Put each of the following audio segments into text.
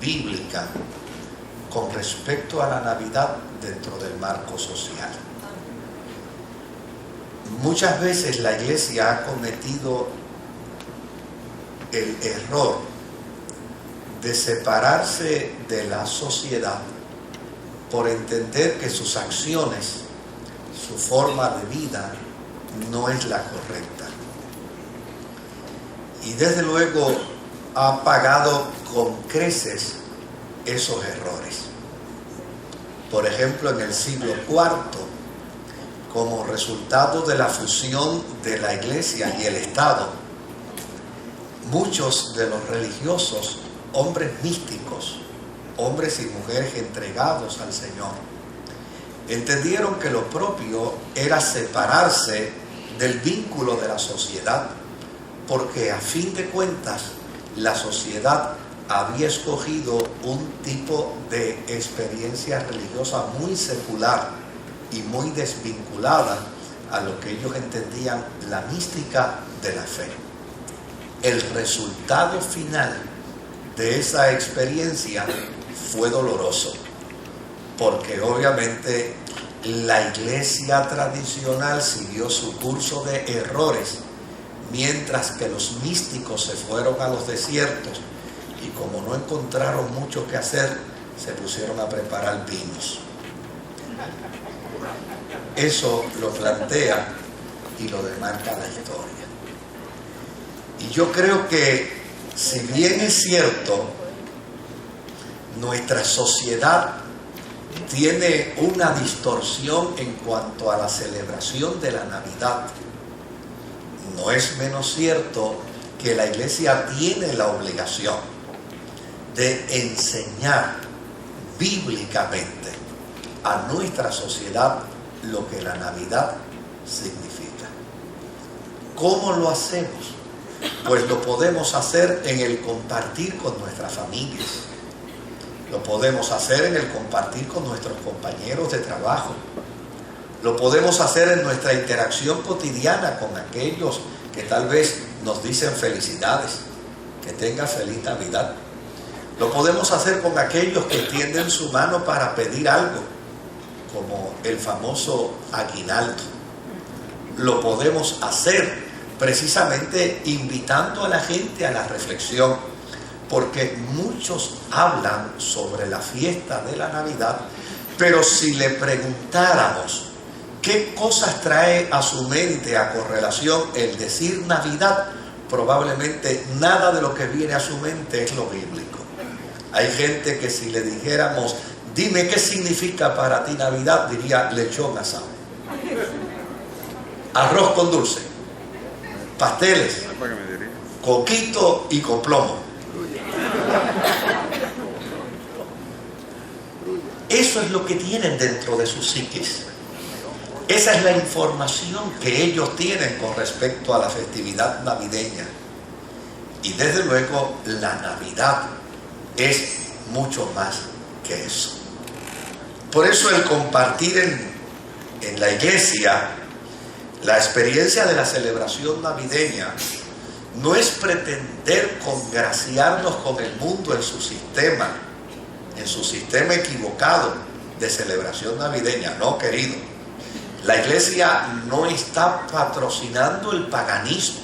bíblica con respecto a la Navidad dentro del marco social. Muchas veces la Iglesia ha cometido el error de separarse de la sociedad por entender que sus acciones, su forma de vida, no es la correcta. Y desde luego ha pagado con creces esos errores. Por ejemplo, en el siglo IV, como resultado de la fusión de la Iglesia y el Estado, muchos de los religiosos, hombres místicos, hombres y mujeres entregados al Señor, entendieron que lo propio era separarse del vínculo de la sociedad, porque a fin de cuentas la sociedad había escogido un tipo de experiencia religiosa muy secular y muy desvinculada a lo que ellos entendían la mística de la fe. El resultado final de esa experiencia fue doloroso, porque obviamente la iglesia tradicional siguió su curso de errores, mientras que los místicos se fueron a los desiertos y como no encontraron mucho que hacer, se pusieron a preparar vinos. Eso lo plantea y lo demarca la historia. Y yo creo que, si bien es cierto, nuestra sociedad tiene una distorsión en cuanto a la celebración de la Navidad, no es menos cierto que la Iglesia tiene la obligación de enseñar bíblicamente a nuestra sociedad lo que la Navidad significa. ¿Cómo lo hacemos? Pues lo podemos hacer en el compartir con nuestras familias. Lo podemos hacer en el compartir con nuestros compañeros de trabajo. Lo podemos hacer en nuestra interacción cotidiana con aquellos que tal vez nos dicen felicidades, que tenga feliz Navidad. Lo podemos hacer con aquellos que tienden su mano para pedir algo, como el famoso aguinaldo. Lo podemos hacer precisamente invitando a la gente a la reflexión, porque muchos hablan sobre la fiesta de la Navidad, pero si le preguntáramos qué cosas trae a su mente a correlación el decir Navidad, probablemente nada de lo que viene a su mente es lo bíblico. Hay gente que si le dijéramos, dime qué significa para ti Navidad, diría lechón asado, arroz con dulce, pasteles, coquito y con plomo. Eso es lo que tienen dentro de sus psiquis. Esa es la información que ellos tienen con respecto a la festividad navideña. Y desde luego la Navidad es mucho más que eso. Por eso el compartir en la iglesia la experiencia de la celebración navideña no es pretender congraciarnos con el mundo en su sistema equivocado de celebración navideña. No, querido. La iglesia no está patrocinando el paganismo.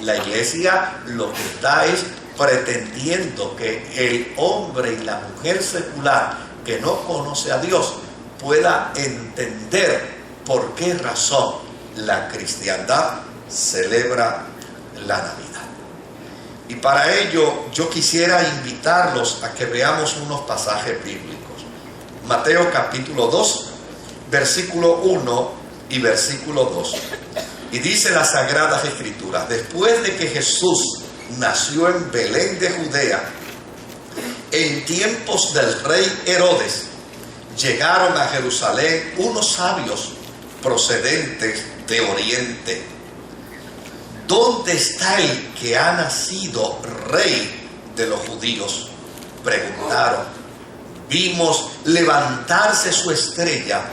La iglesia lo que está es pretendiendo que el hombre y la mujer secular que no conoce a Dios pueda entender por qué razón la cristiandad celebra la Navidad. Y para ello yo quisiera invitarlos a que veamos unos pasajes bíblicos. Mateo capítulo 2, versículo 1 y versículo 2. Y dice las Sagradas Escrituras: después de que Jesús nació en Belén de Judea, en tiempos del rey Herodes, llegaron a Jerusalén unos sabios procedentes de Oriente. ¿Dónde está el que ha nacido rey de los judíos?, preguntaron. Vimos levantarse su estrella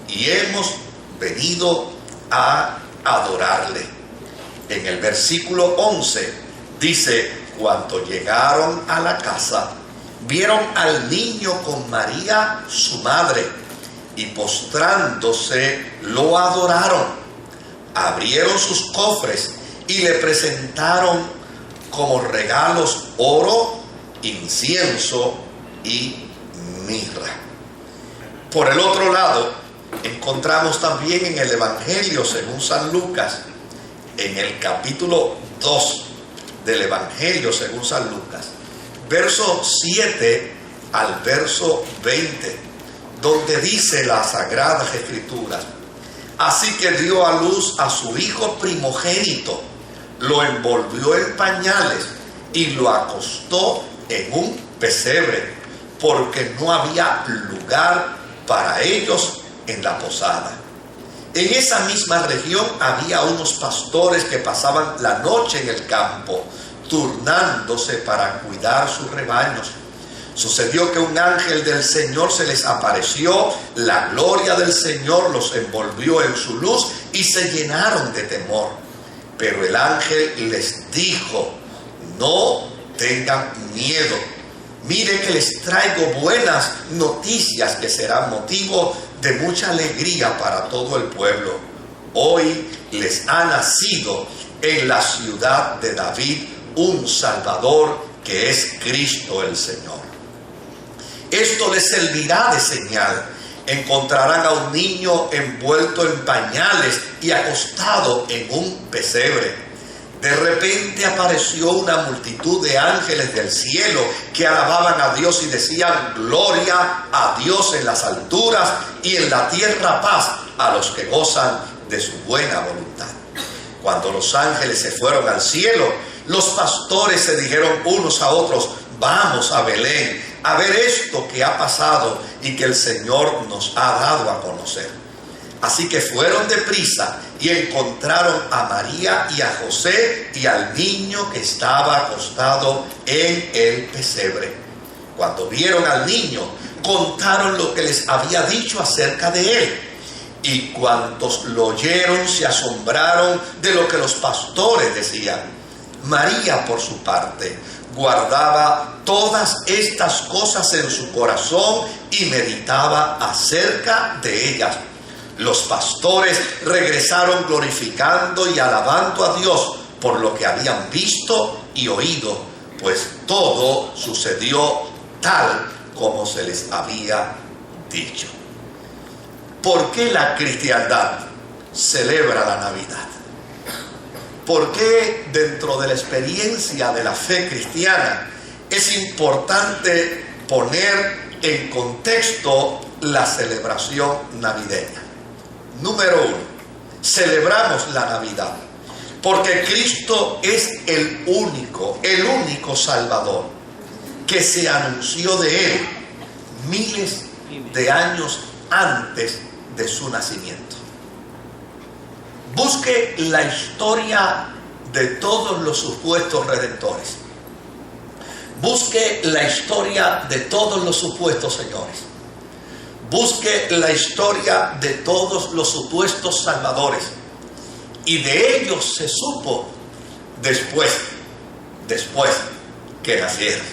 y hemos venido a adorarle. En el versículo 11 dice: cuando llegaron a la casa, vieron al niño con María, su madre, y postrándose lo adoraron. Abrieron sus cofres y le presentaron como regalos oro, incienso y mirra. Por el otro lado, encontramos también en el Evangelio según San Lucas, en el capítulo 2 del Evangelio según San Lucas, verso 7 al verso 20, donde dice las Sagradas Escrituras: así que dio a luz a su hijo primogénito, lo envolvió en pañales y lo acostó en un pesebre, porque no había lugar para ellos en la posada. En esa misma región había unos pastores que pasaban la noche en el campo, turnándose para cuidar sus rebaños. Sucedió que un ángel del Señor se les apareció, la gloria del Señor los envolvió en su luz y se llenaron de temor. Pero el ángel les dijo: no tengan miedo. Mire que les traigo buenas noticias que serán motivo de mucha alegría para todo el pueblo. Hoy les ha nacido en la ciudad de David un Salvador, que es Cristo el Señor. Esto les servirá de señal: encontrarán a un niño envuelto en pañales y acostado en un pesebre. De repente apareció una multitud de ángeles del cielo que alababan a Dios y decían: gloria a Dios en las alturas y en la tierra paz a los que gozan de su buena voluntad. Cuando los ángeles se fueron al cielo, los pastores se dijeron unos a otros: vamos a Belén a ver esto que ha pasado y que el Señor nos ha dado a conocer. Así que fueron deprisa y encontraron a María y a José y al niño que estaba acostado en el pesebre. Cuando vieron al niño, contaron lo que les había dicho acerca de él. Y cuantos lo oyeron se asombraron de lo que los pastores decían. María, por su parte, guardaba todas estas cosas en su corazón y meditaba acerca de ellas. Los pastores regresaron glorificando y alabando a Dios por lo que habían visto y oído, pues todo sucedió tal como se les había dicho. ¿Por qué la cristiandad celebra la Navidad? ¿Por qué dentro de la experiencia de la fe cristiana es importante poner en contexto la celebración navideña? Número 1, celebramos la Navidad porque Cristo es el único Salvador que se anunció de Él miles de años antes de su nacimiento. Busque la historia de todos los supuestos redentores. Busque la historia de todos los supuestos señores. Busque la historia de todos los supuestos salvadores. Y de ellos se supo después que nacieron.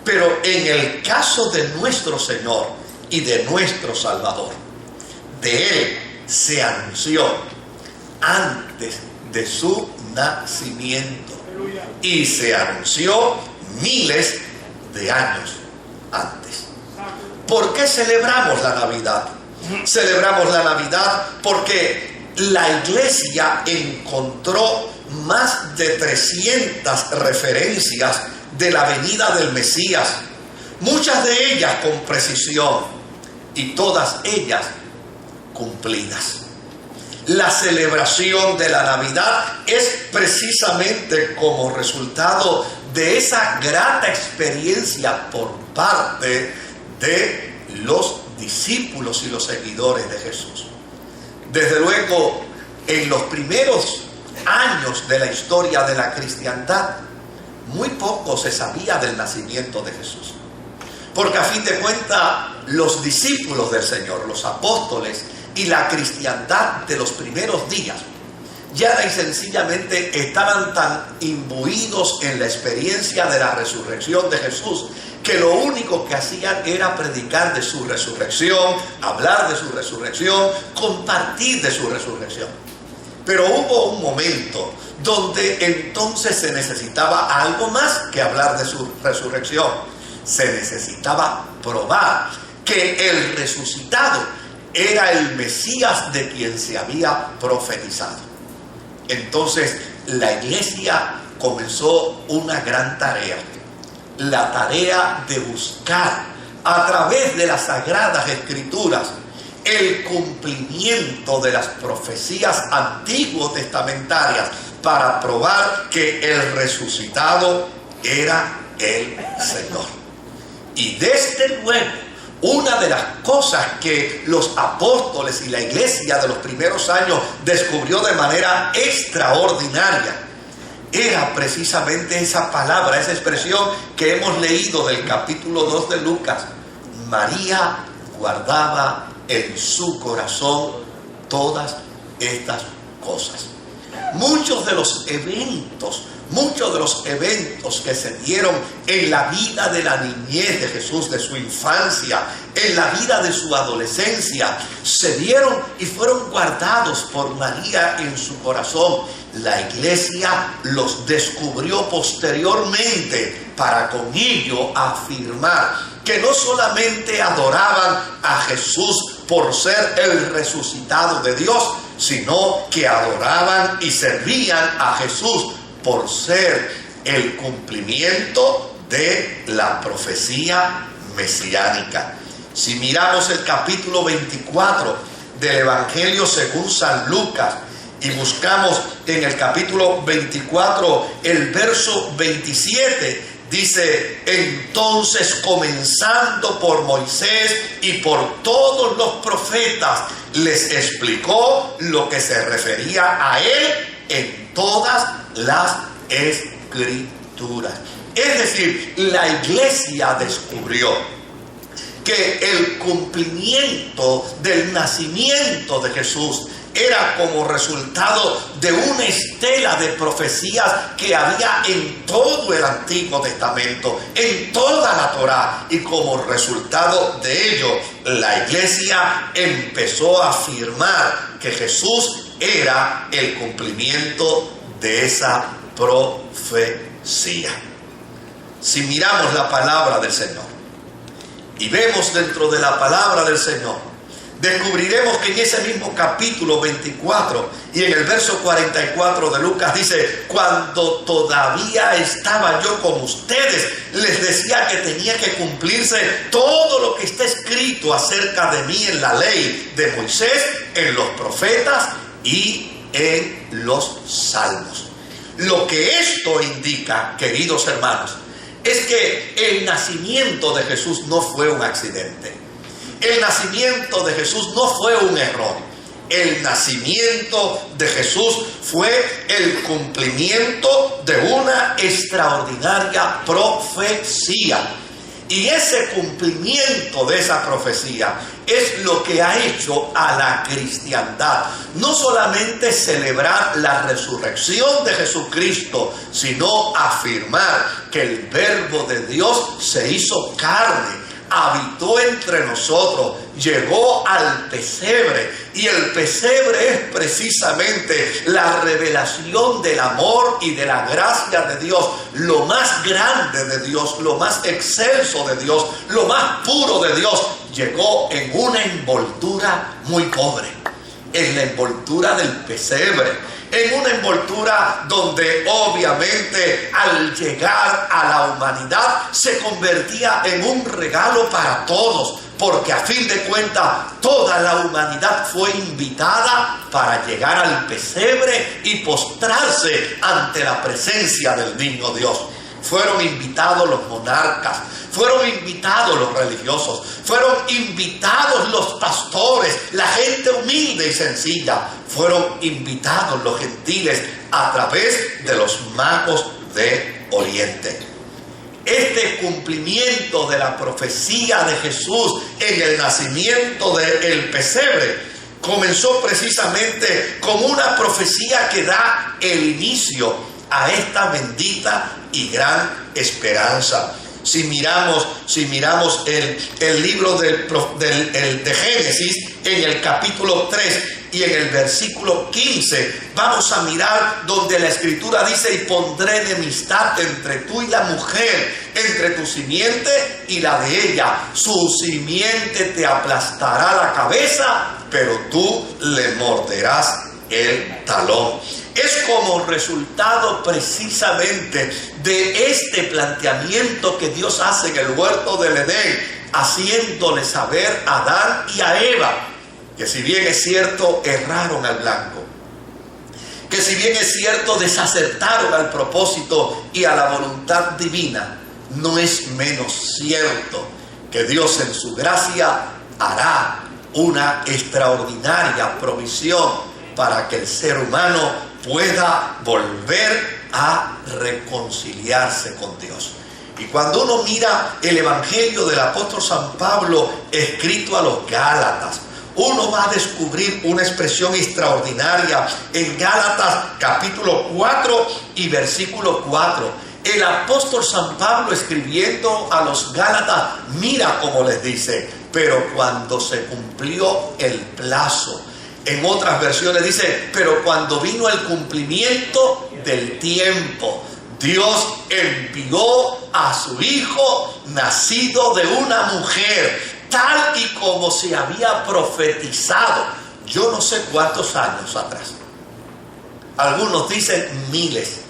Pero en el caso de nuestro Señor y de nuestro Salvador, de Él se anunció antes de su nacimiento. Y se anunció miles de años antes. ¿Por qué celebramos la Navidad? Celebramos la Navidad porque la Iglesia encontró más de 300 referencias de la venida del Mesías, muchas de ellas con precisión y todas ellas cumplidas. La celebración de la Navidad es precisamente como resultado de esa grata experiencia por parte de los discípulos y los seguidores de Jesús. Desde luego, en los primeros años de la historia de la cristiandad, muy poco se sabía del nacimiento de Jesús. Porque a fin de cuentas, los discípulos del Señor, los apóstoles y la cristiandad de los primeros días, llana y sencillamente estaban tan imbuidos en la experiencia de la resurrección de Jesús, que lo único que hacían era predicar de su resurrección, hablar de su resurrección, compartir de su resurrección. Pero hubo un momento donde entonces se necesitaba algo más que hablar de su resurrección. Se necesitaba probar que el resucitado era el Mesías de quien se había profetizado. Entonces la iglesia comenzó una gran tarea, la tarea de buscar a través de las Sagradas Escrituras el cumplimiento de las profecías antiguo testamentarias para probar que el resucitado era el Señor. Y desde luego, una de las cosas que los apóstoles y la iglesia de los primeros años descubrió de manera extraordinaria era precisamente esa palabra, esa expresión que hemos leído del capítulo 2 de Lucas. María guardaba en su corazón todas estas cosas. Muchos de los eventos que se dieron en la vida de la niñez de Jesús, de su infancia, en la vida de su adolescencia, se dieron y fueron guardados por María en su corazón. La iglesia los descubrió posteriormente para con ello afirmar que no solamente adoraban a Jesús por ser el resucitado de Dios, sino que adoraban y servían a Jesús por ser el cumplimiento de la profecía mesiánica. Si miramos el capítulo 24 del Evangelio según San Lucas y buscamos en el capítulo 24 el verso 27, dice: entonces, comenzando por Moisés y por todos los profetas, les explicó lo que se refería a él en todas las Escrituras. Es decir, la iglesia descubrió que el cumplimiento del nacimiento de Jesús era como resultado de una estela de profecías que había en todo el Antiguo Testamento, en toda la Torá, y como resultado de ello, la iglesia empezó a afirmar que Jesús era el cumplimiento de esa profecía. Si miramos la palabra del Señor y vemos dentro de la palabra del Señor, descubriremos que en ese mismo capítulo 24 y en el verso 44 de Lucas dice: cuando todavía estaba yo con ustedes, les decía que tenía que cumplirse todo lo que está escrito acerca de mí en la ley de Moisés, en los profetas y en los salmos. Lo que esto indica, queridos hermanos, es que el nacimiento de Jesús no fue un accidente. El nacimiento de Jesús no fue un error. El nacimiento de Jesús fue el cumplimiento de una extraordinaria profecía. Y ese cumplimiento de esa profecía es lo que ha hecho a la cristiandad no solamente celebrar la resurrección de Jesucristo, sino afirmar que el Verbo de Dios se hizo carne, habitó entre nosotros, llegó al pesebre, y el pesebre es precisamente la revelación del amor y de la gracia de Dios, lo más grande de Dios, lo más excelso de Dios, lo más puro de Dios. Llegó en una envoltura muy pobre, en la envoltura del pesebre, en una envoltura donde obviamente al llegar a la humanidad se convertía en un regalo para todos, porque a fin de cuentas toda la humanidad fue invitada para llegar al pesebre y postrarse ante la presencia del niño Dios. Fueron invitados los monarcas, fueron invitados los religiosos, fueron invitados los pastores, la gente humilde y sencilla, fueron invitados los gentiles a través de los magos de Oriente. Este cumplimiento de la profecía de Jesús en el nacimiento del pesebre comenzó precisamente con una profecía que da el inicio a esta bendita y gran esperanza. Si miramos el libro de Génesis, en el capítulo 3 y en el versículo 15, vamos a mirar donde la Escritura dice: y pondré enemistad entre tú y la mujer, entre tu simiente y la de ella. Su simiente te aplastará la cabeza, pero tú le morderás el talón. Es como resultado precisamente de este planteamiento que Dios hace en el huerto del Edén, haciéndole saber a Adán y a Eva que si bien es cierto erraron al blanco, que si bien es cierto desacertaron al propósito y a la voluntad divina, no es menos cierto que Dios en su gracia hará una extraordinaria provisión para que el ser humano pueda volver a reconciliarse con Dios. Y cuando uno mira el Evangelio del apóstol San Pablo escrito a los Gálatas, uno va a descubrir una expresión extraordinaria en Gálatas capítulo 4 y versículo 4. El apóstol San Pablo, escribiendo a los Gálatas, mira cómo les dice: pero cuando se cumplió el plazo. En otras versiones dice: pero cuando vino el cumplimiento del tiempo, Dios envió a su Hijo, nacido de una mujer, tal y como se había profetizado, yo no sé cuántos años atrás. Algunos dicen miles,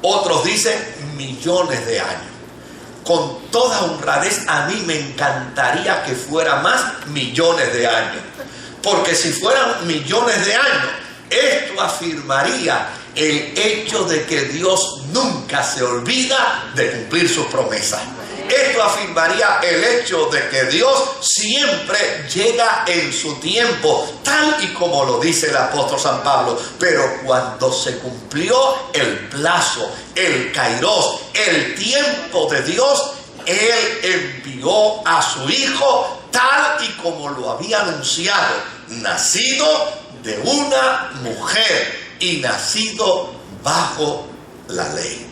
otros dicen millones de años. Con toda honradez, a mí me encantaría que fuera más millones de años, porque si fueran millones de años, esto afirmaría el hecho de que Dios nunca se olvida de cumplir sus promesas. Esto afirmaría el hecho de que Dios siempre llega en su tiempo, tal y como lo dice el apóstol San Pablo. Pero cuando se cumplió el plazo, el kairos, el tiempo de Dios, Él envió a su Hijo tal y como lo había anunciado, nacido de una mujer y nacido bajo la ley.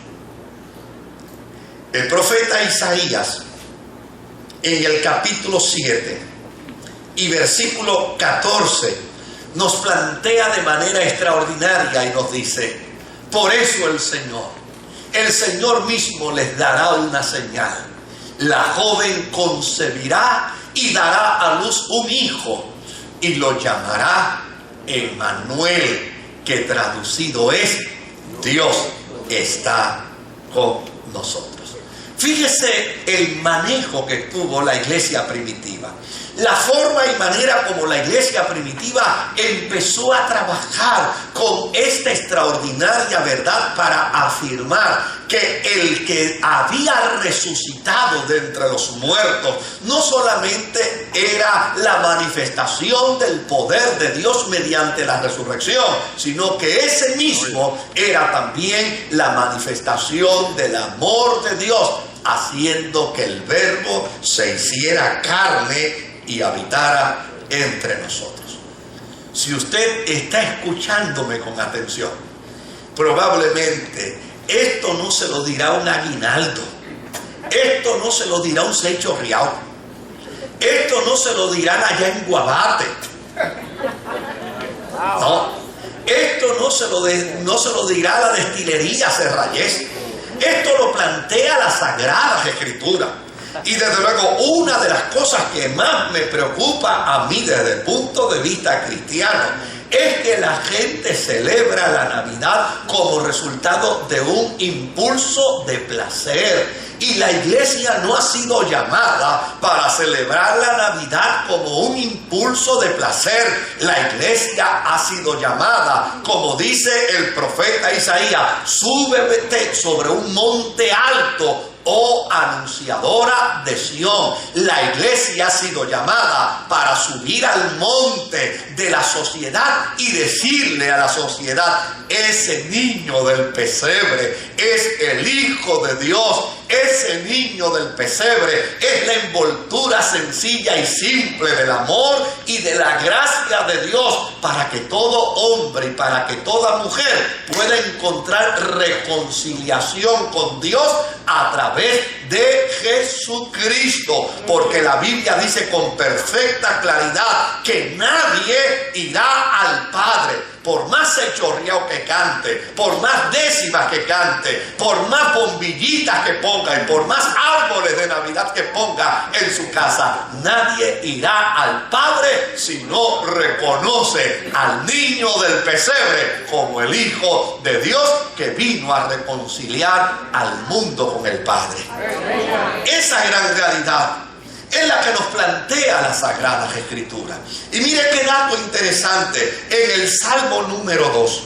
El profeta Isaías, en el capítulo 7 y versículo 14, nos plantea de manera extraordinaria y nos dice: por eso el Señor mismo les dará una señal. La joven concebirá y dará a luz un hijo y lo llamará Emmanuel, que traducido es: Dios está con nosotros. Fíjese el manejo que tuvo la iglesia primitiva. La forma y manera como la iglesia primitiva empezó a trabajar con esta extraordinaria verdad para afirmar que el que había resucitado de entre los muertos no solamente era la manifestación del poder de Dios mediante la resurrección, sino que ese mismo era también la manifestación del amor de Dios, haciendo que el Verbo se hiciera carne y habitara entre nosotros. Si usted está escuchándome con atención, probablemente esto no se lo dirá un aguinaldo, esto no se lo dirá un Seicho Riau, esto no se lo dirán allá en Guabate, no, esto no se lo dirá la destilería Serrayés. Esto lo plantea la Sagrada Escritura. Y desde luego, una de las cosas que más me preocupa a mí desde el punto de vista cristiano es que la gente celebra la Navidad como resultado de un impulso de placer. Y la iglesia no ha sido llamada para celebrar la Navidad como un impulso de placer. La iglesia ha sido llamada, como dice el profeta Isaías: súbete sobre un monte alto, oh anunciadora de Sión. La iglesia ha sido llamada para subir al monte de la sociedad y decirle a la sociedad: ese niño del pesebre es el Hijo de Dios, Ese niño del pesebre es la envoltura sencilla y simple del amor y de la gracia de Dios para que todo hombre y para que toda mujer pueda encontrar reconciliación con Dios a través de Jesucristo. Porque la Biblia dice con perfecta claridad que nadie irá al Padre. Por más sechorreado que cante, por más décimas que cante, por más bombillitas que ponga y por más árboles de Navidad que ponga en su casa, nadie irá al Padre si no reconoce al niño del pesebre como el Hijo de Dios que vino a reconciliar al mundo con el Padre. Esa gran realidad es la que nos plantea las Sagradas Escrituras. Y mire qué dato interesante. En el Salmo número 2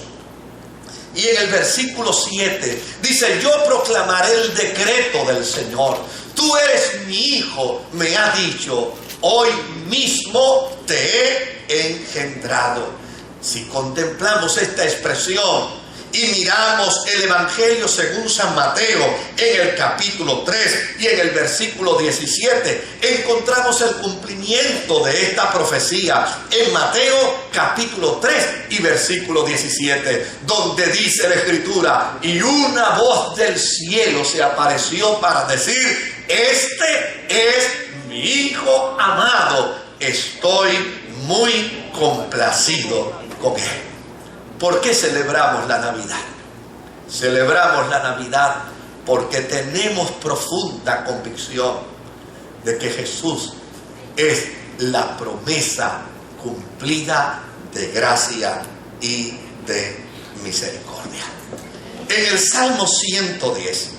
y en el versículo 7 dice: yo proclamaré el decreto del Señor. Tú eres mi hijo, me ha dicho, hoy mismo te he engendrado. Si contemplamos esta expresión y miramos el Evangelio según San Mateo en el capítulo 3 y en el versículo 17, encontramos el cumplimiento de esta profecía en Mateo capítulo 3 y versículo 17, donde dice la Escritura: y una voz del cielo se apareció para decir: este es mi Hijo amado, estoy muy complacido con él. ¿Por qué celebramos la Navidad? Celebramos la Navidad porque tenemos profunda convicción de que Jesús es la promesa cumplida de gracia y de misericordia. En el Salmo 110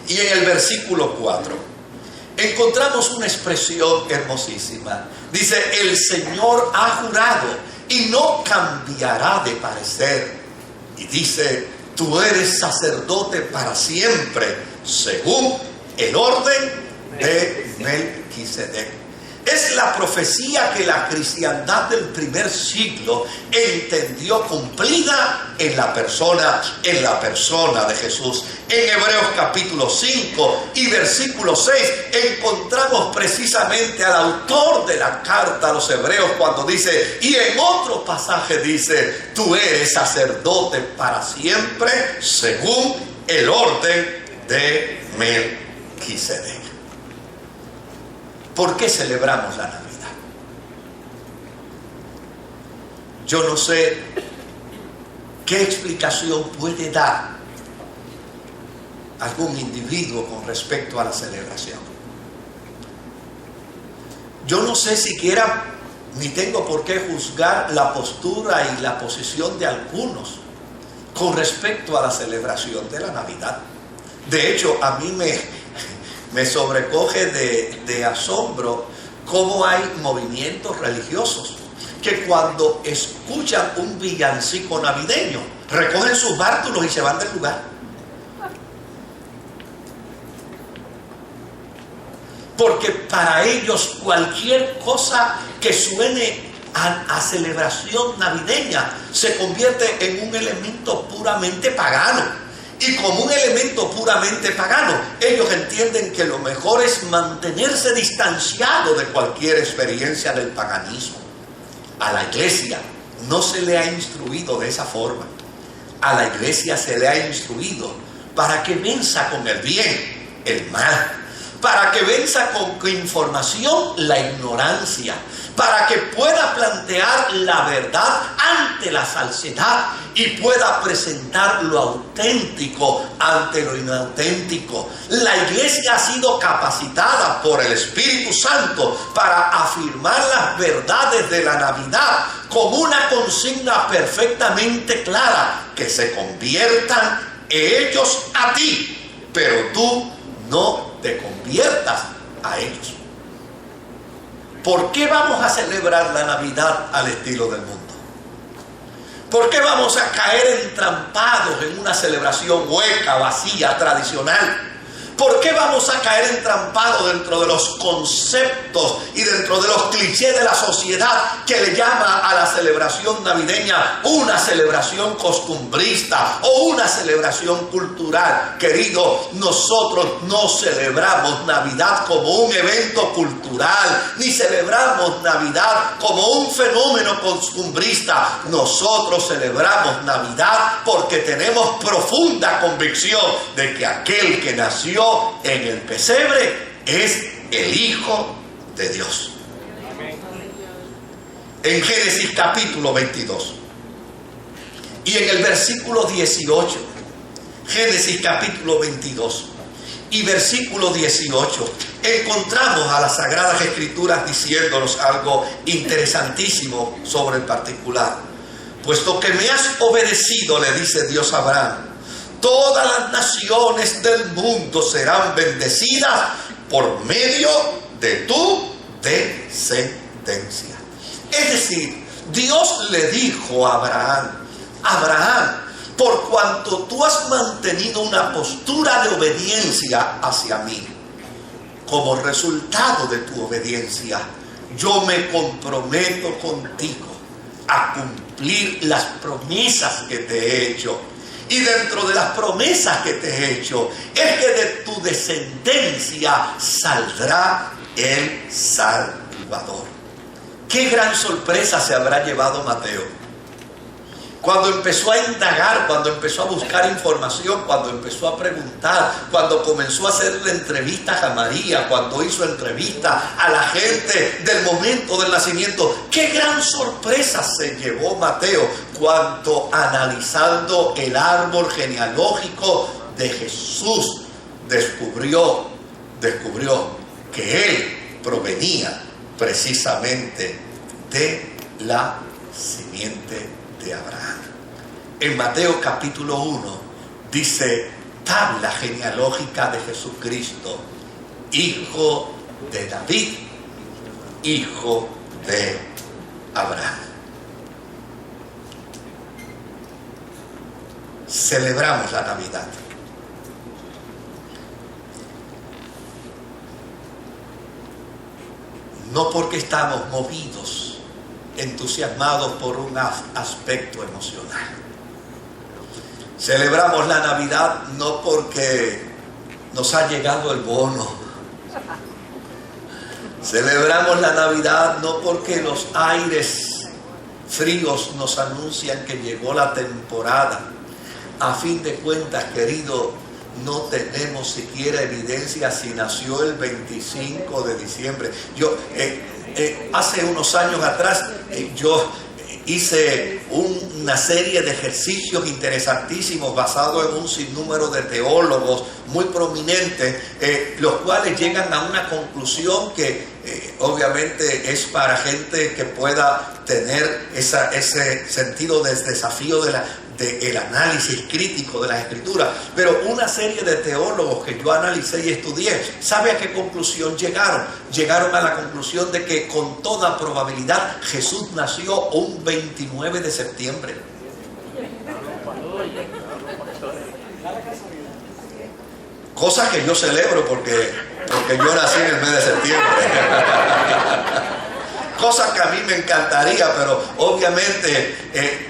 y en el versículo 4 encontramos una expresión hermosísima. Dice: el Señor ha jurado y no cambiará de parecer. Y dice: tú eres sacerdote para siempre, según el orden de Melquisedec. Es la profecía que la cristiandad del primer siglo entendió cumplida en la persona de Jesús. En Hebreos capítulo 5 y versículo 6 encontramos precisamente al autor de la carta a los Hebreos cuando dice, y en otro pasaje dice: tú eres sacerdote para siempre según el orden de Melquisedec. ¿Por qué celebramos la Navidad? Yo no sé qué explicación puede dar algún individuo con respecto a la celebración. Yo no sé siquiera, ni tengo por qué juzgar la postura y la posición de algunos con respecto a la celebración de la Navidad. De hecho, a mí me sobrecoge de asombro cómo hay movimientos religiosos que cuando escuchan un villancico navideño recogen sus bártulos y se van del lugar. Porque para ellos cualquier cosa que suene a celebración navideña se convierte en un elemento puramente pagano. Y como un elemento puramente pagano, ellos entienden que lo mejor es mantenerse distanciado de cualquier experiencia del paganismo. A la iglesia no se le ha instruido de esa forma. A la iglesia se le ha instruido para que venza con el bien el mal, para que venza con información la ignorancia, para que pueda plantear la verdad ante la falsedad y pueda presentar lo auténtico ante lo inauténtico. La iglesia ha sido capacitada por el Espíritu Santo para afirmar las verdades de la Navidad con una consigna perfectamente clara: que se conviertan ellos a ti, pero tú no te conviertas a ellos. ¿Por qué vamos a celebrar la Navidad al estilo del mundo? ¿Por qué vamos a caer entrampados en una celebración hueca, vacía, tradicional? ¿Por qué vamos a caer entrampados dentro de los conceptos y dentro de los clichés de la sociedad que le llama a la celebración navideña una celebración costumbrista o una celebración cultural? Querido, nosotros no celebramos Navidad como un evento cultural, ni celebramos Navidad como un fenómeno costumbrista. Nosotros celebramos Navidad porque tenemos profunda convicción de que aquel que nació en el pesebre es el Hijo de Dios. En Génesis capítulo 22 y en el versículo 18, Génesis capítulo 22 y versículo 18, encontramos a las Sagradas Escrituras diciéndonos algo interesantísimo sobre el particular. Puesto que me has obedecido, le dice Dios a Abraham, todas las naciones del mundo serán bendecidas por medio de tu descendencia. Es decir, Dios le dijo a Abraham, Abraham, por cuanto tú has mantenido una postura de obediencia hacia mí, como resultado de tu obediencia, yo me comprometo contigo a cumplir las promesas que te he hecho. Y dentro de las promesas que te he hecho, es que de tu descendencia saldrá el Salvador. Qué gran sorpresa se habrá llevado Mateo cuando empezó a indagar, cuando empezó a buscar información, cuando empezó a preguntar, cuando comenzó a hacer la entrevista a María, cuando hizo entrevista a la gente del momento del nacimiento. Qué gran sorpresa se llevó Mateo cuando, analizando el árbol genealógico de Jesús, descubrió que él provenía precisamente de la simiente de Abraham. En Mateo capítulo 1 dice tabla genealógica de Jesucristo, hijo de David, hijo de Abraham. Celebramos la Navidad. No porque estamos movidos, entusiasmados por un aspecto emocional. Celebramos la Navidad no porque nos ha llegado el bono. Celebramos la Navidad no porque los aires fríos nos anuncian que llegó la temporada. A fin de cuentas, querido, no tenemos siquiera evidencia si nació el 25 de diciembre. Yo hace unos años atrás yo hice una serie de ejercicios interesantísimos basados en un sinnúmero de teólogos muy prominentes, los cuales llegan a una conclusión que obviamente es para gente que pueda tener ese sentido de desafío del análisis crítico de las Escrituras. Pero una serie de teólogos que yo analicé y estudié, ¿sabe a qué conclusión llegaron? Llegaron a la conclusión de que con toda probabilidad Jesús nació un 29 de septiembre. Cosa que yo celebro porque yo nací en el mes de septiembre. Cosa que a mí me encantaría, pero obviamente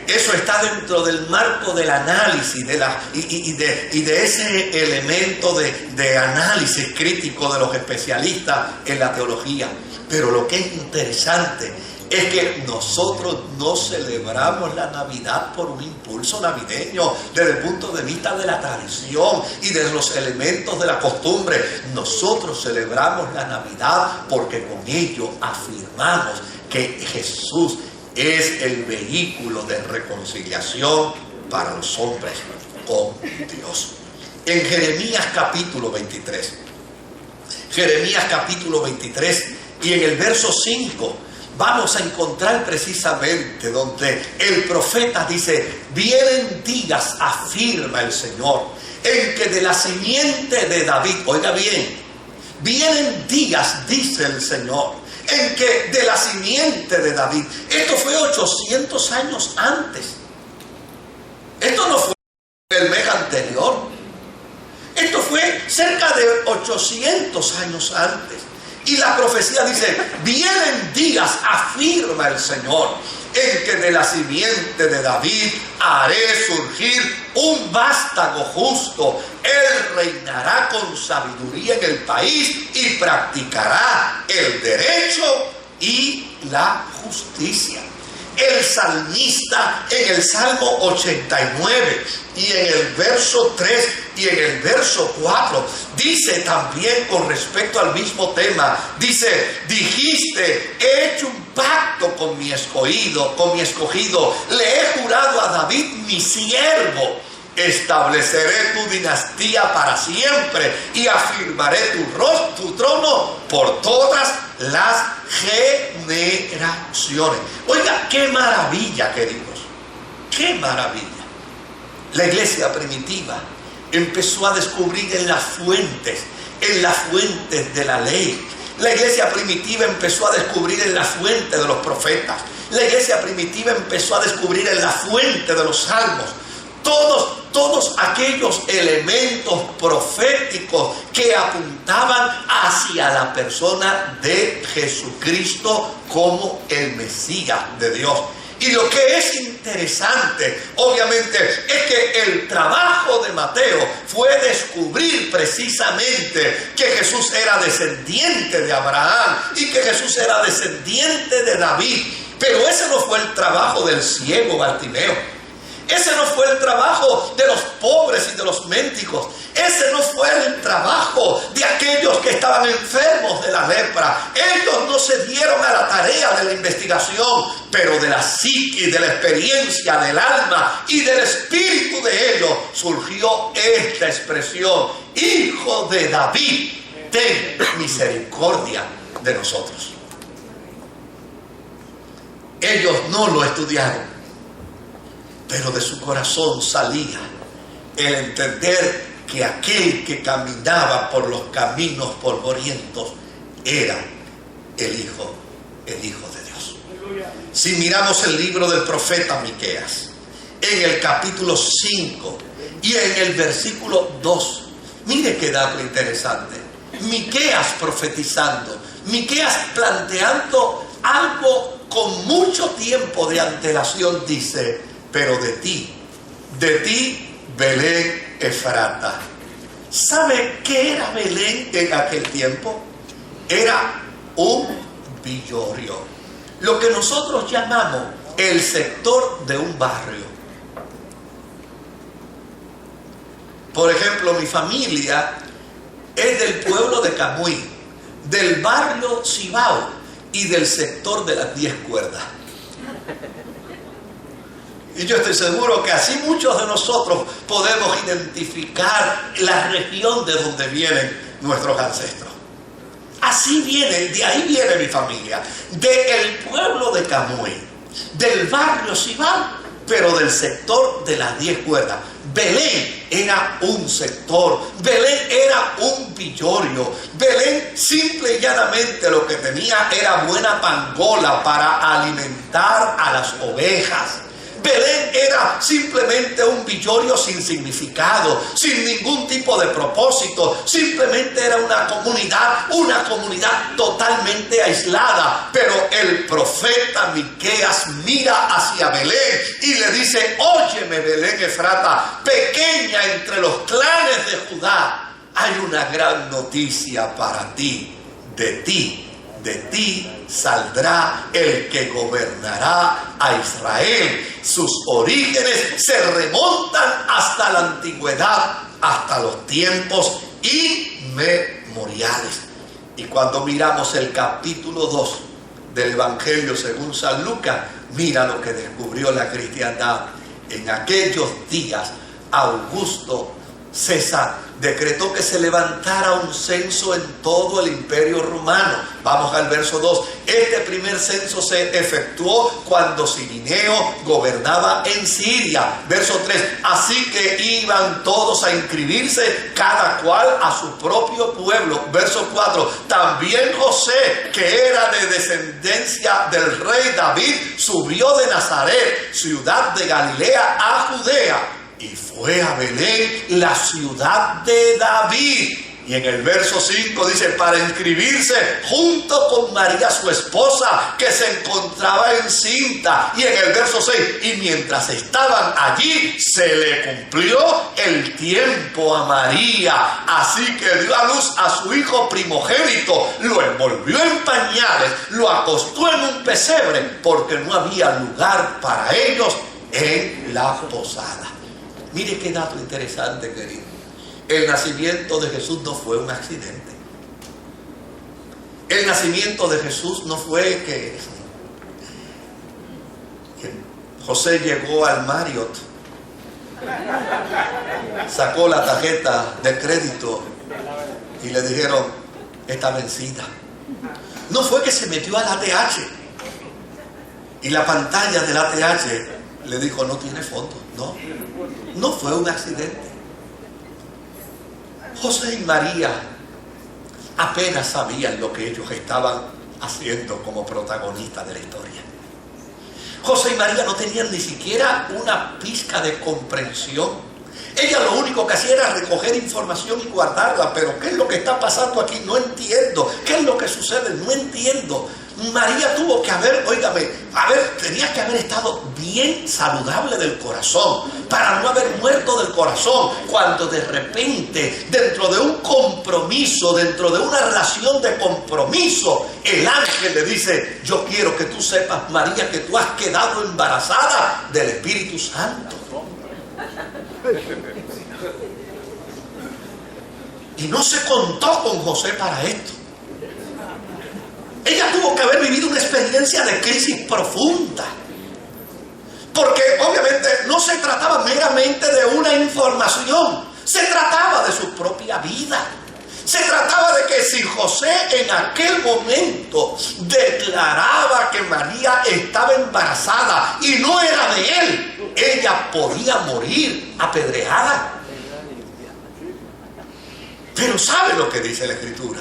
eso está dentro del marco del análisis y de ese elemento de análisis crítico de los especialistas en la teología. Pero lo que es interesante es que nosotros no celebramos la Navidad por un impulso navideño desde el punto de vista de la tradición y de los elementos de la costumbre. Nosotros celebramos la Navidad porque con ello afirmamos que Jesús es el vehículo de reconciliación para los hombres con Dios. En Jeremías capítulo 23, y en el verso 5, vamos a encontrar precisamente donde el profeta dice: vienen días, afirma el Señor, en que de la simiente de David, oiga bien, vienen días, dice el Señor, en que de la simiente de David. Esto fue 800 años antes. Esto no fue el mes anterior. Esto fue cerca de 800 años antes. Y la profecía dice, vienen días, afirma el Señor, en que de la simiente de David haré surgir un vástago justo. Él reinará con sabiduría en el país y practicará el derecho y la justicia. El salmista en el Salmo 89 y en el verso 3 y en el verso 4 dice también con respecto al mismo tema, dice, dijiste, he hecho un pacto con mi escogido, le he jurado a David mi siervo, estableceré tu dinastía para siempre y afirmaré tu trono por todas las generaciones. Oiga, qué maravilla, queridos, qué maravilla. La iglesia primitiva empezó a descubrir en las fuentes de la ley. La iglesia primitiva empezó a descubrir en la fuente de los profetas. La iglesia primitiva empezó a descubrir en la fuente de los salmos todos aquellos elementos proféticos que apuntaban hacia la persona de Jesucristo como el Mesías de Dios. Y lo que es interesante, obviamente, es que el trabajo de Mateo fue descubrir precisamente que Jesús era descendiente de Abraham y que Jesús era descendiente de David. Pero ese no fue el trabajo del ciego Bartimeo. Ese no fue el trabajo de los pobres y de los mendigos. Ese no fue el trabajo de aquellos que estaban enfermos de la lepra. Ellos no se dieron a la tarea de la investigación, pero de la psique, de la experiencia del alma y del espíritu de ellos surgió esta expresión: Hijo de David, ten misericordia de nosotros. Ellos no lo estudiaron, pero de su corazón salía el entender que aquel que caminaba por los caminos polvorientos era el Hijo de Dios. Si miramos el libro del profeta Miqueas, en el capítulo 5 y en el versículo 2, mire qué dato interesante. Miqueas profetizando, Miqueas planteando algo con mucho tiempo de antelación, dice: pero de ti, Belén Efrata. ¿Sabe qué era Belén en aquel tiempo? Era un villorrio, lo que nosotros llamamos el sector de un barrio. Por ejemplo, mi familia es del pueblo de Camuy, del barrio Cibao y del sector de las 10 cuerdas. Y yo estoy seguro que así muchos de nosotros podemos identificar la región de donde vienen nuestros ancestros. Así vienen, de ahí viene mi familia, del pueblo de Camuy, del barrio Cibao, pero del sector de las 10 cuerdas. Belén era un sector, Belén era un villorrio. Belén simple y llanamente lo que tenía era buena pangola para alimentar a las ovejas. Belén era simplemente un villorrio sin significado, sin ningún tipo de propósito. Simplemente era una comunidad totalmente aislada. Pero el profeta Miqueas mira hacia Belén y le dice: óyeme, Belén Efrata, pequeña entre los clanes de Judá, hay una gran noticia para ti. De ti saldrá el que gobernará a Israel. Sus orígenes se remontan hasta la antigüedad, hasta los tiempos inmemoriales. Y cuando miramos el capítulo 2 del Evangelio según San Lucas, mira lo que descubrió la cristiandad. En aquellos días, Augusto César decretó que se levantara un censo en todo el imperio romano. Vamos al verso 2. Este primer censo se efectuó cuando Cirineo gobernaba en Siria. Verso 3. Así que iban todos a inscribirse, cada cual a su propio pueblo. Verso 4. También José, que era de descendencia del rey David, subió de Nazaret, ciudad de Galilea, a Judea, y fue a Belén, la ciudad de David, Y en el verso 5 dice, para inscribirse junto con María su esposa, que se encontraba encinta. Y en el verso 6, y mientras estaban allí, se le cumplió el tiempo a María. Así que dio a luz a su hijo primogénito, lo envolvió en pañales, lo acostó en un pesebre, porque no había lugar para ellos en la posada. Mire qué dato interesante, querido. El nacimiento de Jesús no fue un accidente. El nacimiento de Jesús no fue que José llegó al Marriott, sacó la tarjeta de crédito y le dijeron, está vencida. No fue que se metió al ATH y la pantalla del ATH le dijo, no tiene fondo. No fue un accidente. José y María apenas sabían lo que ellos estaban haciendo como protagonistas de la historia. José y María no tenían ni siquiera una pizca de comprensión. Ella lo único que hacía era recoger información y guardarla. Pero ¿qué es lo que está pasando aquí? No entiendo. ¿Qué es lo que sucede? No entiendo. María tuvo que tenía que haber estado bien saludable del corazón para no haber muerto del corazón, cuando de repente, dentro de un compromiso, dentro de una relación de compromiso, el ángel le dice, yo quiero que tú sepas, María, que tú has quedado embarazada del Espíritu Santo. Y no se contó con José para esto. Ella tuvo que haber vivido una experiencia de crisis profunda. Porque obviamente no se trataba meramente de una información. Se trataba de su propia vida. Se trataba de que si José en aquel momento declaraba que María estaba embarazada y no era de él, ella podía morir apedreada. Pero ¿sabe lo que dice la Escritura?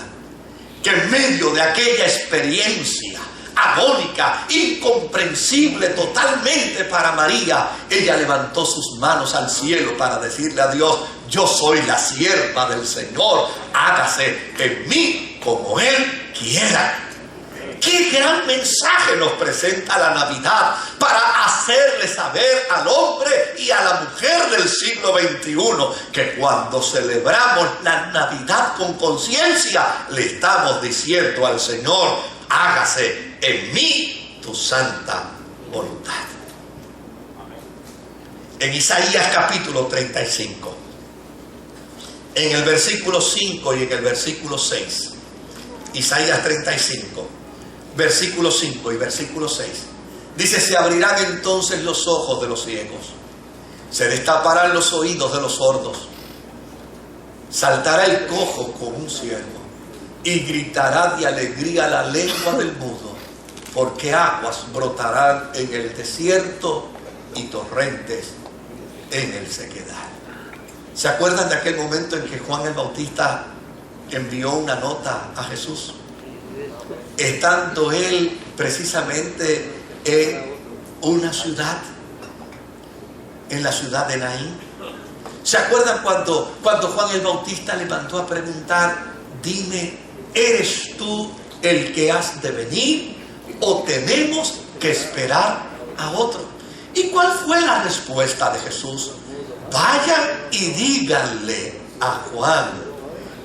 Que en medio de aquella experiencia agónica, incomprensible totalmente para María, ella levantó sus manos al cielo para decirle a Dios, yo soy la sierva del Señor, hágase en mí como Él quiera. Qué gran mensaje nos presenta la Navidad para hacerle saber al hombre y a la mujer del siglo XXI que cuando celebramos la Navidad con conciencia, le estamos diciendo al Señor, hágase en mí tu santa voluntad. En Isaías capítulo 35, en el versículo 5 y en el versículo 6, Isaías 35, versículo 5 y versículo 6, dice, se abrirán entonces los ojos de los ciegos, se destaparán los oídos de los sordos, saltará el cojo como un ciervo y gritará de alegría la lengua del mudo, porque aguas brotarán en el desierto y torrentes en el sequedal. ¿Se acuerdan de aquel momento en que Juan el Bautista envió una nota a Jesús? Estando él precisamente en una ciudad, en la ciudad de Naín. ¿Se acuerdan cuando Juan el Bautista le mandó a preguntar, dime, ¿eres tú el que has de venir o tenemos que esperar a otro? ¿Y cuál fue la respuesta de Jesús? Vayan y díganle a Juan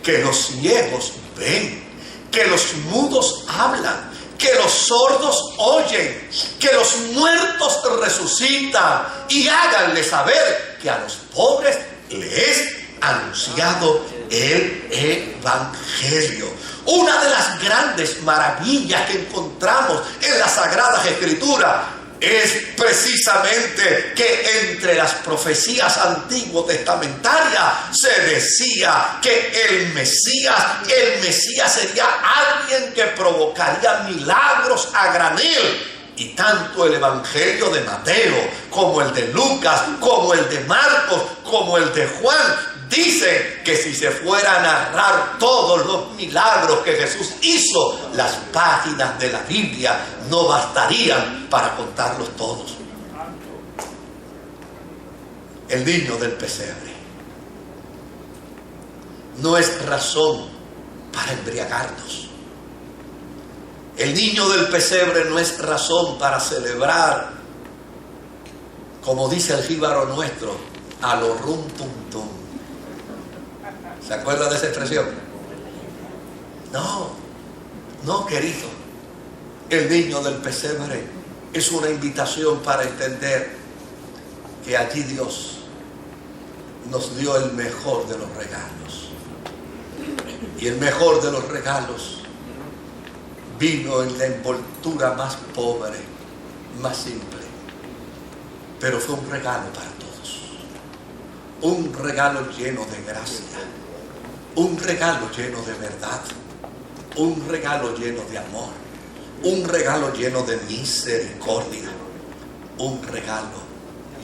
que los ciegos ven, que los mudos hablan, que los sordos oyen, que los muertos resucitan, y háganle saber que a los pobres les es anunciado el Evangelio. Una de las grandes maravillas que encontramos en las Sagradas Escrituras es precisamente que entre las profecías antiguo testamentarias se decía que el Mesías sería alguien que provocaría milagros a granel. Y tanto el Evangelio de Mateo, como el de Lucas, como el de Marcos, como el de Juan, dicen que si se fuera a narrar todos los milagros que Jesús hizo, las páginas de la Biblia no bastarían para contarlos todos. El niño del pesebre. no es razón para embriagarnos. El niño del pesebre no es razón para celebrar, como dice el jíbaro nuestro, a lo rum tum tum. ¿Se acuerda de esa expresión? No, querido. El niño del pesebre es una invitación para entender que allí Dios nos dio el mejor de los regalos. Y el mejor de los regalos vino en la envoltura más pobre, más simple. Pero fue un regalo para todos. Un regalo lleno de gracia. Un regalo lleno de verdad. Un regalo lleno de amor. Un regalo lleno de misericordia. Un regalo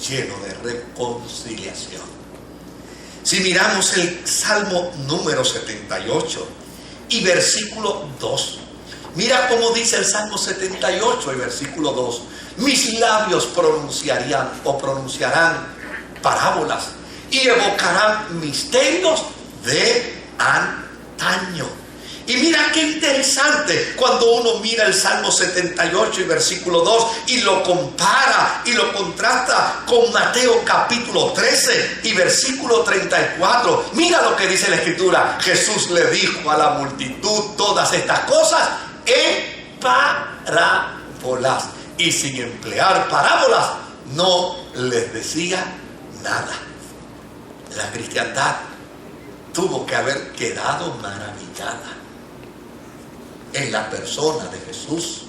lleno de reconciliación. Si miramos el Salmo número 78 y versículo 2, mira cómo dice el Salmo 78 y versículo 2. Mis labios pronunciarán parábolas y evocarán misterios de antaño. Y mira qué interesante cuando uno mira el Salmo 78 y versículo 2 y lo compara y lo contrasta con Mateo capítulo 13 y versículo 34. Mira lo que dice la Escritura. Jesús le dijo a la multitud todas estas cosas en parábolas. Y sin emplear parábolas no les decía nada. La cristiandad tuvo que haber quedado maravillada en la persona de Jesús,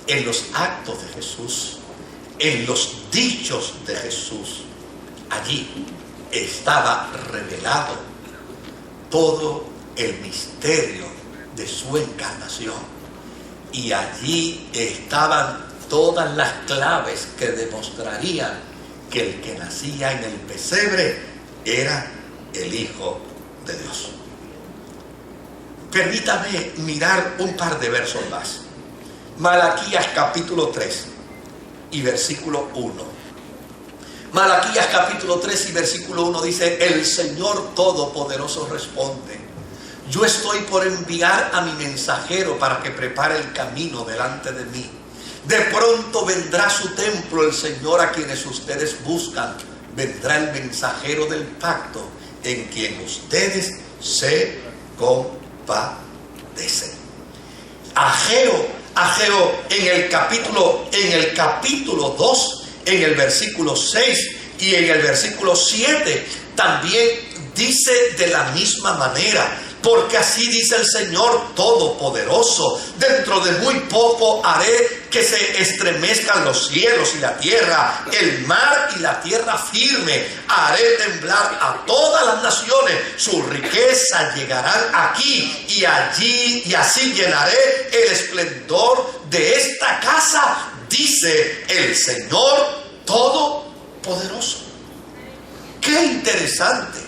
en los actos de Jesús, en los dichos de Jesús. Allí estaba revelado todo el misterio de su encarnación. Y allí estaban todas las claves que demostrarían que el que nacía en el pesebre era el Hijo de Dios. Permítame mirar un par de versos más. Malaquías capítulo 3 y versículo 1. Malaquías capítulo 3 y versículo 1 dice: el Señor Todopoderoso responde: yo estoy por enviar a mi mensajero para que prepare el camino delante de mí. De pronto vendrá a su templo el Señor a quienes ustedes buscan. Vendrá el mensajero del pacto en quien ustedes se compadecen. Ageo en el capítulo 2, en el versículo 6 y en el versículo 7 también dice de la misma manera: porque así dice el Señor Todopoderoso, dentro de muy poco haré que se estremezcan los cielos y la tierra, el mar y la tierra firme. Haré temblar a todas las naciones, su riqueza llegarán aquí y allí, y así llenaré el esplendor de esta casa, dice el Señor Todopoderoso. Qué interesante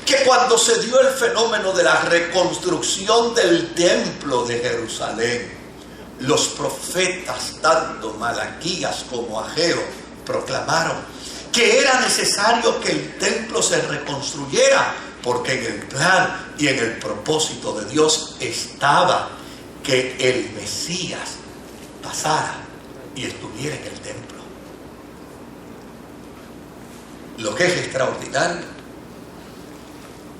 que cuando se dio el fenómeno de la reconstrucción del templo de Jerusalén, los profetas, tanto Malaquías como Ageo, proclamaron que era necesario que el templo se reconstruyera, porque en el plan y en el propósito de Dios estaba que el Mesías pasara y estuviera en el templo. Lo que es extraordinario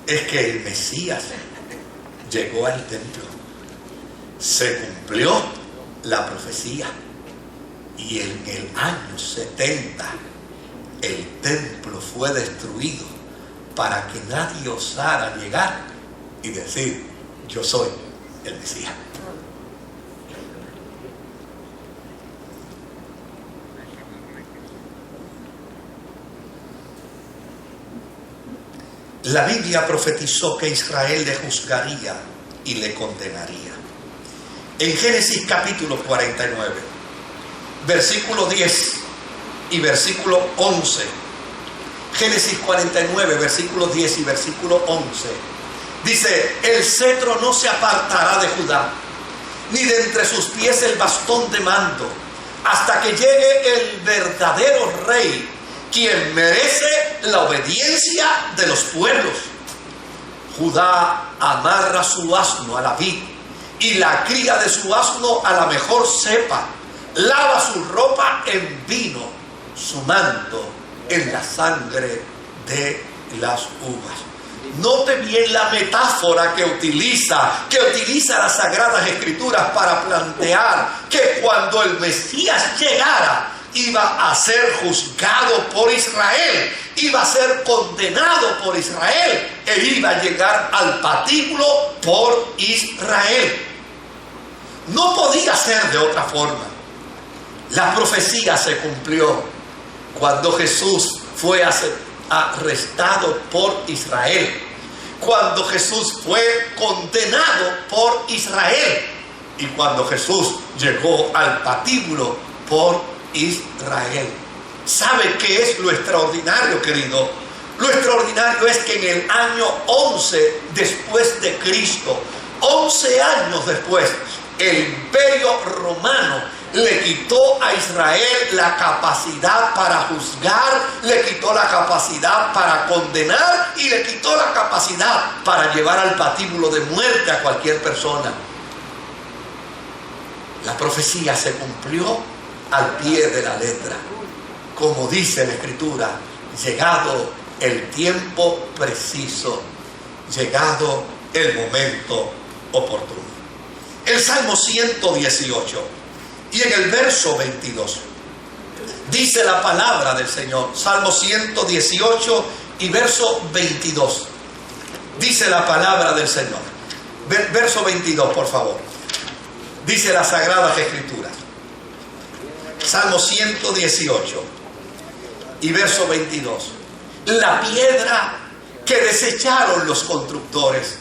es que el Mesías llegó al templo, se cumplió la profecía, y en el año 70 el templo fue destruido para que nadie osara llegar y decir: yo soy el Mesías. La Biblia profetizó que Israel le juzgaría y le condenaría. En Génesis capítulo 49, versículo 10 y versículo 11. Génesis 49, versículo 10 y versículo 11. Dice: el cetro no se apartará de Judá, ni de entre sus pies el bastón de mando, hasta que llegue el verdadero rey, quien merece la obediencia de los pueblos. Judá amarra su asno a la vid y la cría de su asno a la mejor cepa. Lava su ropa en vino, su manto en la sangre de las uvas. Note bien la metáfora que utiliza las Sagradas Escrituras para plantear que cuando el Mesías llegara, iba a ser juzgado por Israel, iba a ser condenado por Israel e iba a llegar al patíbulo por Israel. No podía ser de otra forma. La profecía se cumplió cuando Jesús fue arrestado por Israel, cuando Jesús fue condenado por Israel y cuando Jesús llegó al patíbulo por Israel. ¿Sabe qué es lo extraordinario, querido? Lo extraordinario es que en el año 11 después de Cristo, 11 años después, el Imperio Romano le quitó a Israel la capacidad para juzgar, le quitó la capacidad para condenar y le quitó la capacidad para llevar al patíbulo de muerte a cualquier persona. La profecía se cumplió al pie de la letra, como dice la Escritura, llegado el tiempo preciso, llegado el momento oportuno. El Salmo 118 y en el verso 22 dice la palabra del Señor. Salmo 118 y verso 22 dice la palabra del Señor. Verso 22, por favor. Dice las Sagradas Escrituras. Salmo 118 y verso 22. La piedra que desecharon los constructores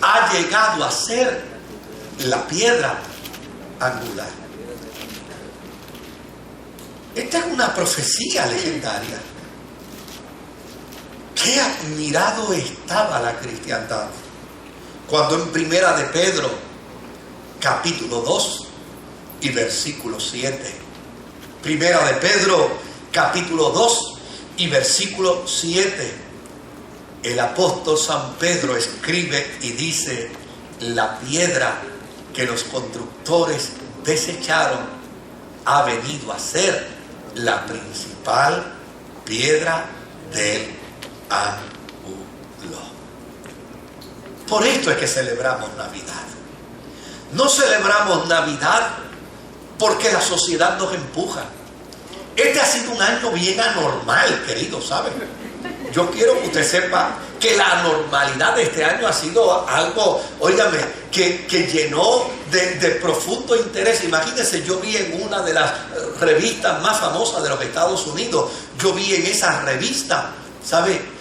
ha llegado a ser la piedra angular. Esta es una profecía legendaria. Qué admirado estaba la cristiandad cuando en Primera de Pedro, capítulo 2 y versículo 7. Primera de Pedro, capítulo 2 y versículo 7. El apóstol San Pedro escribe y dice: la piedra que los constructores desecharon ha venido a ser la principal piedra del ángulo. Por esto es que celebramos Navidad. No celebramos Navidad porque la sociedad nos empuja. Este ha sido un año bien anormal, querido, ¿sabe? Yo quiero que usted sepa que la anormalidad de este año ha sido algo, óigame, que llenó de profundo interés. Imagínense, yo vi en una de las revistas más famosas de los Estados Unidos, yo vi en esa revista, ¿sabe?,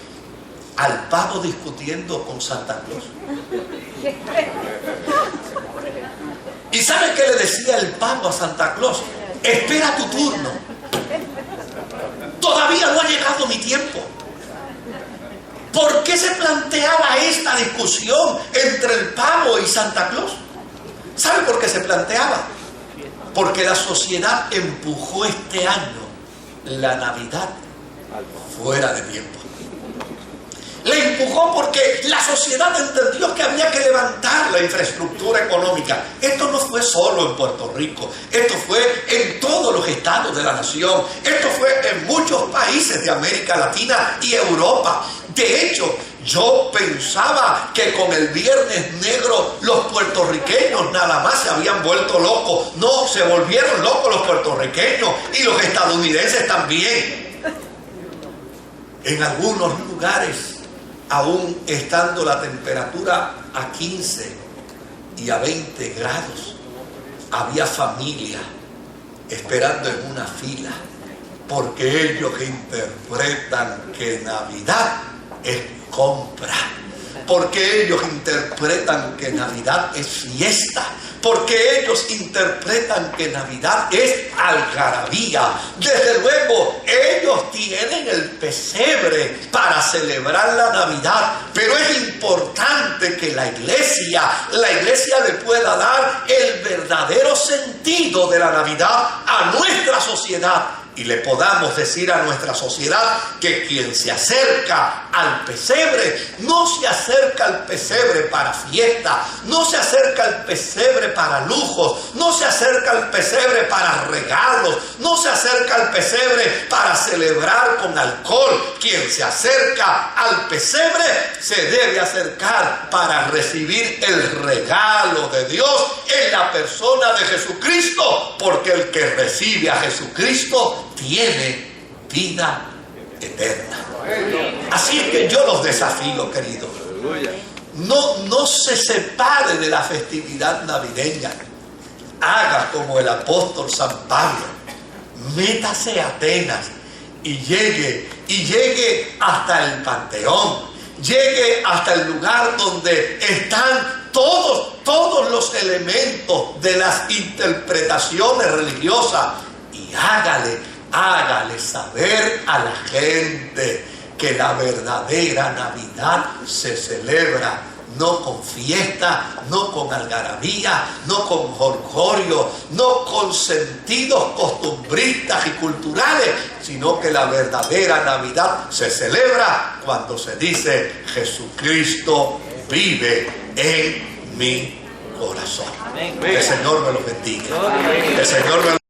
al pavo discutiendo con Santa Claus. ¿Y sabe qué le decía el pavo a Santa Claus? Espera tu turno. Todavía no ha llegado mi tiempo. ¿Por qué se planteaba esta discusión entre el pavo y Santa Claus? ¿Sabe por qué se planteaba? Porque la sociedad empujó este año la Navidad fuera de tiempo. Le empujó porque la sociedad entendió que había que levantar la infraestructura económica. Esto no fue solo en Puerto Rico, esto fue en todos los estados de la nación, esto fue en muchos países de América Latina y Europa. De hecho, yo pensaba que con el Viernes Negro los puertorriqueños nada más se habían vuelto locos. No, se volvieron locos los puertorriqueños y los estadounidenses también. En algunos lugares, aún estando la temperatura a 15 y a 20 grados, había familia esperando en una fila, porque ellos interpretan que Navidad es compra, porque ellos interpretan que Navidad es fiesta, porque ellos interpretan que Navidad es algarabía. Desde luego, ellos tienen el pesebre para celebrar la Navidad, pero es importante que la iglesia le pueda dar el verdadero sentido de la Navidad a nuestra sociedad. y le podamos decir a nuestra sociedad que quien se acerca al pesebre, no se acerca al pesebre para fiesta, no se acerca al pesebre para lujos, no se acerca al pesebre para regalos, no se acerca al pesebre para celebrar con alcohol. Quien se acerca al pesebre se debe acercar para recibir el regalo de Dios en la persona de Jesucristo, porque el que recibe a Jesucristo tiene vida eterna. Así es que yo los desafío, queridos. No se separe de la festividad navideña. Haga como el apóstol San Pablo. Métase a Atenas y llegue hasta el Panteón. Llegue hasta el lugar donde están todos los elementos de las interpretaciones religiosas, y hágale saber a la gente que la verdadera Navidad se celebra no con fiesta, no con algarabía, no con jolgorio, no con sentidos costumbristas y culturales, sino que la verdadera Navidad se celebra cuando se dice: Jesucristo vive en mi corazón. El Señor me lo bendiga. El Señor me lo